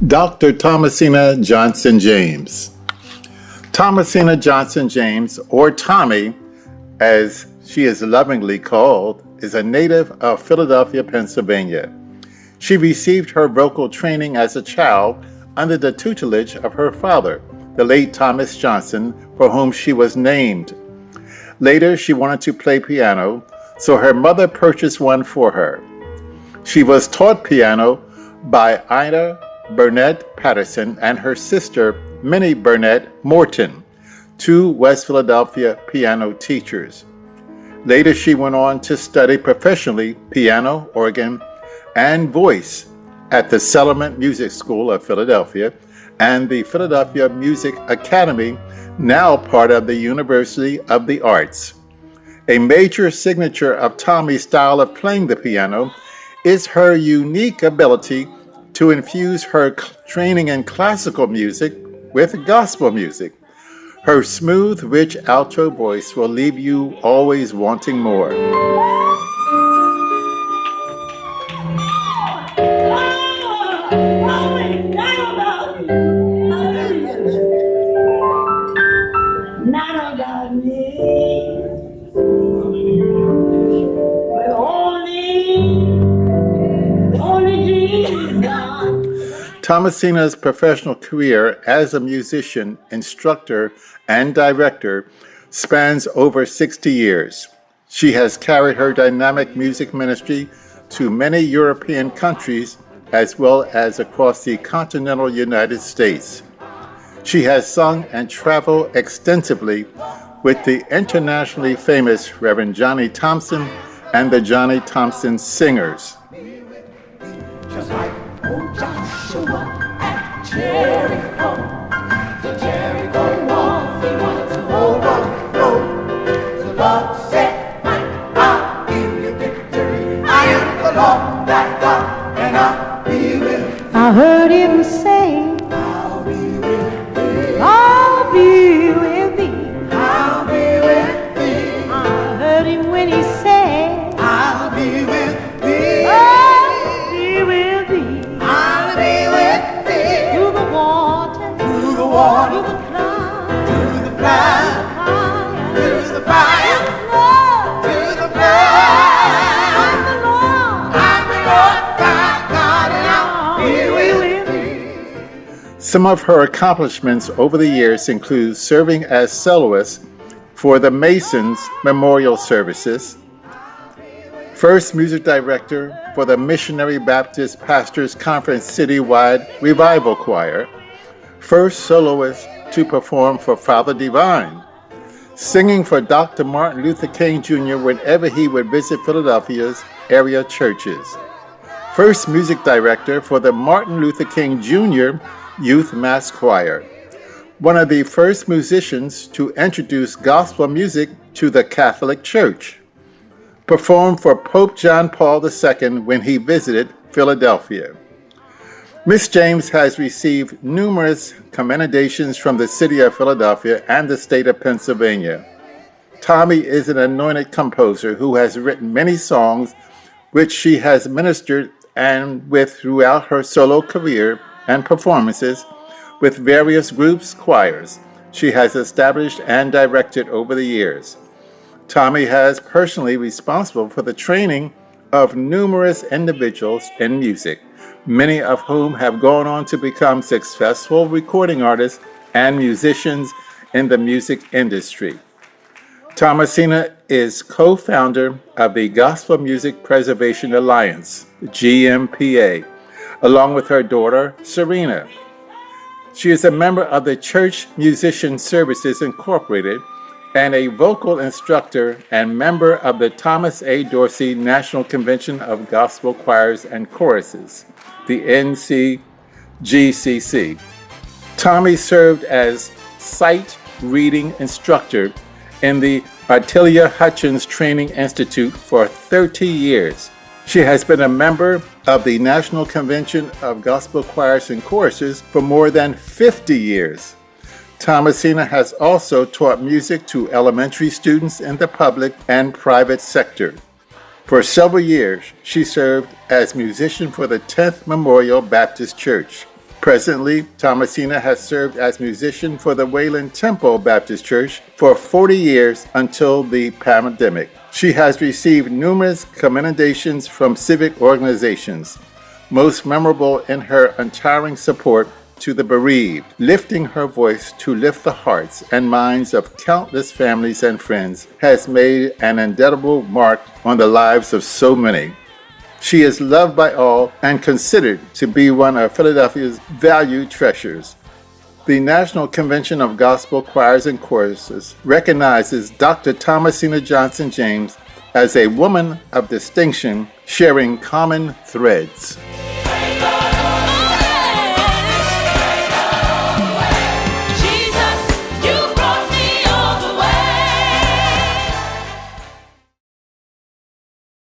Dr. Thomasina Johnson James. Thomasina Johnson James, or Tommy, as she is lovingly called, is a native of Philadelphia, Pennsylvania. She received her vocal training as a child under the tutelage of her father, the late Thomas Johnson, for whom she was named. Later, she wanted to play piano, so her mother purchased one for her. She was taught piano by Ida Burnett Patterson and her sister, Minnie Burnett Morton, two West Philadelphia piano teachers. Later, she went on to study professionally piano, organ, and voice at the Sellerman Music School of Philadelphia and the Philadelphia Music Academy, now part of the University of the Arts. A major signature of Tommy's style of playing the piano is her unique ability to infuse her training in classical music with gospel music. Her smooth, rich alto voice will leave you always wanting more. Not about me, but only Jesus. Thomasina's professional career as a musician, instructor, and director spans over 60 years. She has carried her dynamic music ministry to many European countries as well as across the continental United States. She has sung and traveled extensively with the internationally famous Reverend Johnny Thompson and the Johnny Thompson Singers. Just like old Joshua at Jericho, the Jericho walls, he wanted to overthrow. The Lord said, I'll give you victory. I am the Lord thy God, and I'll be with you. I heard him say, I'll be with thee. I'll be with thee. I'll be with thee. I heard him when he said, I'll be with thee. I'll be with thee. I'll be with thee. Through the water, Through the water, through the cloud, through the flood, fire, through the fire, love, through the blood. I'm the Lord. I'm the Lord thy God, and I'll be with thee. Some of her accomplishments over the years include serving as soloist for the Masons Memorial Services, first music director for the Missionary Baptist Pastors Conference Citywide Revival Choir, first soloist to perform for Father Divine, singing for Dr. Martin Luther King Jr. whenever he would visit Philadelphia's area churches, first music director for the Martin Luther King Jr. Youth Mass Choir, one of the first musicians to introduce gospel music to the Catholic Church, performed for Pope John Paul II when he visited Philadelphia. Miss James has received numerous commendations from the city of Philadelphia and the state of Pennsylvania. Tommy is an anointed composer who has written many songs which she has ministered and with throughout her solo career and performances with various groups, choirs she has established and directed over the years. Tommy has personally responsible for the training of numerous individuals in music, many of whom have gone on to become successful recording artists and musicians in the music industry. Thomasina is co-founder of the Gospel Music Preservation Alliance, GMPA, along with her daughter, Serena. She is a member of the Church Musician Services Incorporated and a vocal instructor and member of the Thomas A. Dorsey National Convention of Gospel Choirs and Choruses, the NCGCC. Tommy served as sight reading instructor in the Artelia Hutchins Training Institute for 30 years. She has been a member of the National Convention of Gospel Choirs and Choruses for more than 50 years. Thomasina has also taught music to elementary students in the public and private sector. For several years, she served as musician for the 10th Memorial Baptist Church. Presently, Thomasina has served as musician for the Wayland Temple Baptist Church for 40 years until the pandemic. She has received numerous commendations from civic organizations, most memorable in her untiring support to the bereaved, lifting her voice to lift the hearts and minds of countless families and friends has made an indelible mark on the lives of so many. She is loved by all and considered to be one of Philadelphia's valued treasures. The National Convention of Gospel Choirs and Choruses recognizes Dr. Thomasina James as a woman of distinction sharing common threads.